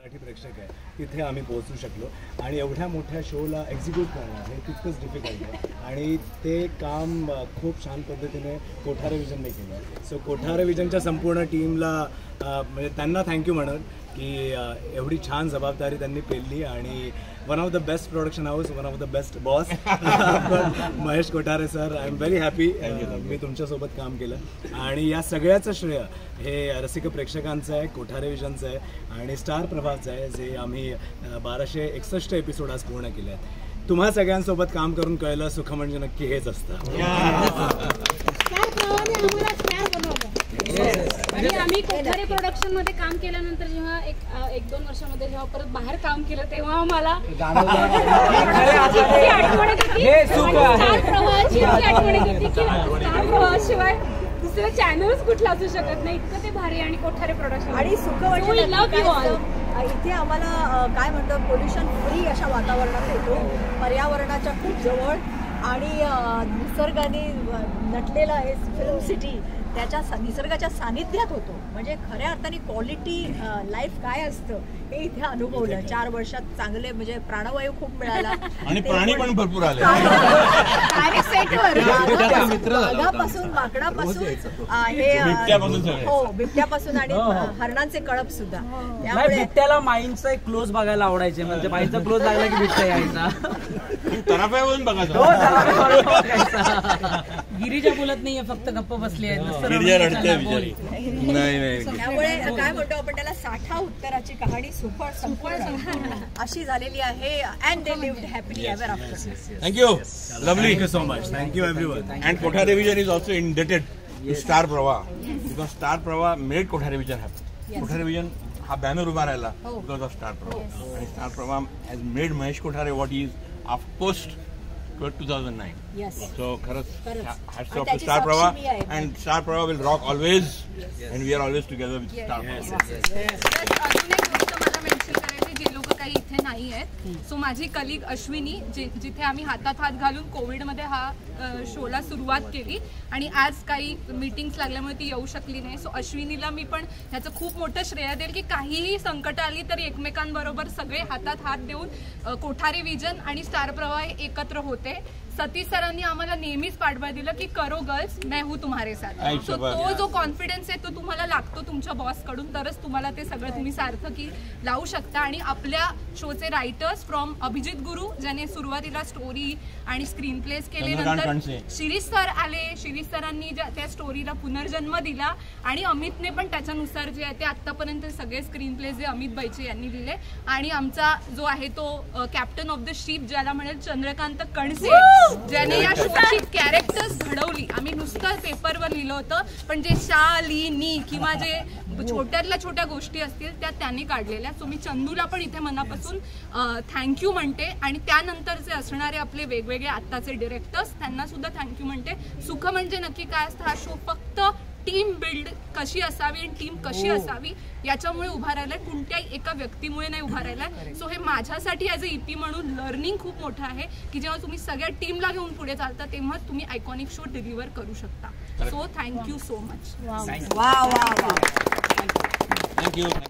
मराठी प्रेक्षक आहे तिथे आम्ही पोहोचू शकलो आणि एवढ्या मोठ्या शोला एक्झिक्यूट करणं हे तितकंच डिफिकल्ट आहे आणि ते काम खूप छान पद्धतीने कोठारे विजनने केलं. सो कोठारे विजनच्या संपूर्ण टीमला म्हणजे त्यांना थँक्यू म्हणून की एवढी छान जबाबदारी त्यांनी पेलली आणि one of the best production house, one of the best boss Mahesh Kothare sir. I am very happy मी तुमच्यासोबत काम केलं आणि या सगळ्याचं श्रेय हे रसिक प्रेक्षकांचं आहे, कोठारे विजनचं आहे आणि स्टार प्रभाचं आहे जे आम्ही 1261 एपिसोड आज पूर्ण केले आहेत. तुम्हा सगळ्यांसोबत काम करून कळलं सुख म्हणजे नक्की हेच असतं. आणि आम्ही कोठारे प्रोडक्शन मध्ये काम केल्यानंतर जेव्हा एक दोन वर्षामध्ये जेव्हा परत बाहेर काम केलं तेव्हा मला स्टार प्रवाहाची आठवण येत होती की स्टार प्रवाहाशिवाय दुसरं चॅनलच कुठलं असू शकत नाही, इतकं ते भारी. आणि कोठारे प्रोडक्शन आणि सुख म्हणजे इथे आम्हाला काय म्हणतो पोल्युशन फ्री अशा वातावरणात येतो, पर्यावरणाच्या खूप जवळ आणि निसर्गाने नटलेलं आहे फिल्म सिटी त्याच्या निसर्गाच्या सानिध्यात होतो. म्हणजे खऱ्या अर्थाने क्वालिटी लाईफ काय असतं हे इथे अनुभवलं. 4 वर्षात चांगले म्हणजे प्राणवायू खूप मिळाला आणि प्राणी पण भरपूर आले वाघापासून माकडापासून हे हो बिबट्यापासून आणि हरणांचे कळप सुद्धा. त्यामुळे बिबट्याला माईंचा एक क्लोज बघायला आवडायचे, म्हणजे माईंचा क्लोज लागला की बिबट्या यायचा. गिरिजा बोलत नाहीये, फक्त गप्प बसली आहे. त्यामुळे काय म्हणतो आपण त्याला साठा उत्तराची कहाणी संपूर्ण अशी झालेली आहे. And they lived happily ever after. Thank you. Lovely. Thank you so much. Thank you everyone. And Kothare Vision is also indebted to Star Pravah because Star Pravah made Kothare Vision happy. Kothare Vision हा बॅनर उभा राहिला बिकॉज ऑफ स्टार प्रवाह आणि Star Pravah has made Mahesh Kothare what is of post 2009. Yes. So, hats off to Star Prava, and Star Prava will rock always, and we are always together with Star Prava. जे लोक काही इथे नाही आहेत, so माझी colleague Ashwini जिथे आम्ही हातात हात घालून कोविडमध्ये हा शोला सुरुवात केली आणि आज काही मीटिंग्स लागल्यामुळे ती येऊ शकली नाही. सो अश्विनीला मी पण ह्याचं खूप मोठं श्रेय देईल की काहीही संकट आली तर एकमेकांबरोबर सगळे हातात हात देऊन कोठारे विजन आणि स्टार प्रवाह एकत्र होते. सतीश सरांनी आम्हाला नेहमीच पाठबळ दिलं की करो गर्ल्स मैं हूं तुम्हारे साथ. सो तो जो कॉन्फिडन्स आहे तो तुम्हाला लागतो तुमच्या बॉस कडून, तरच तुम्हाला ते सगळं तुम्ही सार्थकी लावू शकता. आणि आपल्या शोचे रायटर्स फ्रॉम अभिजित गुरु ज्याने सुरुवातीला स्टोरी आणि स्क्रीन प्लेस केले, नंतर शिरीष सर आले, शिरीष सरांनी त्या स्टोरीला पुनर्जन्म दिला आणि अमितने पण त्याच्यानुसार जे आहे ते आतापर्यंत सगळे स्क्रीन प्लेस जे अमित बैचे यांनी लिहिले. आणि आमचा जो आहे तो कॅप्टन ऑफ द शिप ज्याला म्हणेल चंद्रकांत कणसे, ज्याने या शोची कॅरेक्टर्स घडवली. आम्ही नुसतं पेपरवर लिहिलं होतं पण जे शालिनी किंवा जे छोट्यातल्या छोट्या गोष्टी असतील त्या त्यांनी काढलेल्या. सो मी चंदूला पण इथे मनापासून थँक्यू म्हणते आणि त्यानंतरचे असणारे आपले वेगवेगळे आत्ताचे डिरेक्टर्स त्यांना सुद्धा थँक्यू म्हणते. सुख म्हणजे नक्की काय असतं, हा शो फक्त टीम बिल्ड कशी असावी आणि टीम कशी असावी याच्यामुळे उभा राहिलाय, कोणत्याही एका व्यक्तीमुळे नाही उभा राहिलाय. सो हे माझ्यासाठी ॲज अ EP म्हणून लर्निंग खूप मोठं आहे की जेव्हा तुम्ही सगळ्या टीमला घेऊन पुढे चालता तेव्हाच तुम्ही आयकॉनिक शो डिलिव्हर करू शकता. So thank you so much. वा वा वा. थँक्यू.